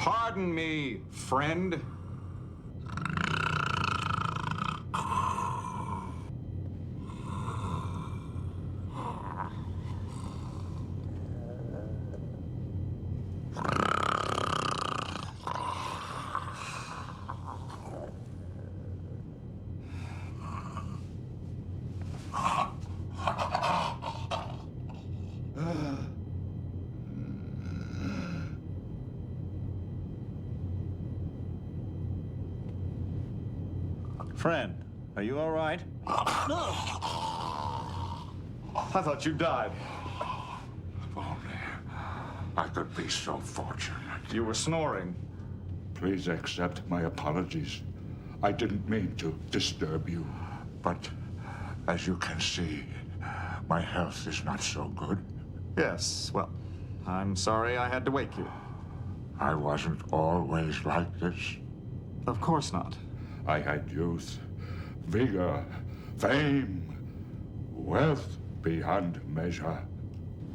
Pardon me, friend. Friend, are you all right? I thought you died. If only I could be so fortunate. You were snoring. Please accept my apologies. I didn't mean to disturb you. But as you can see, my health is not so good. Yes, well, I'm sorry I had to wake you. I wasn't always like this. Of course not. I had youth, vigor, fame, wealth beyond measure.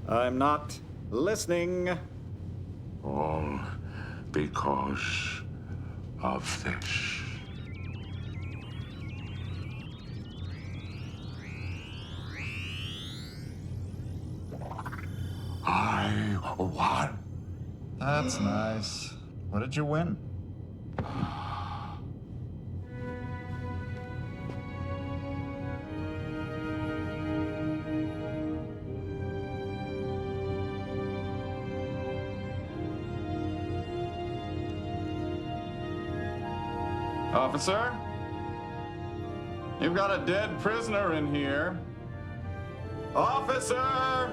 I'm not listening. All because of this. I won. That's nice. What did you win? Officer? You've got a dead prisoner in here. Officer!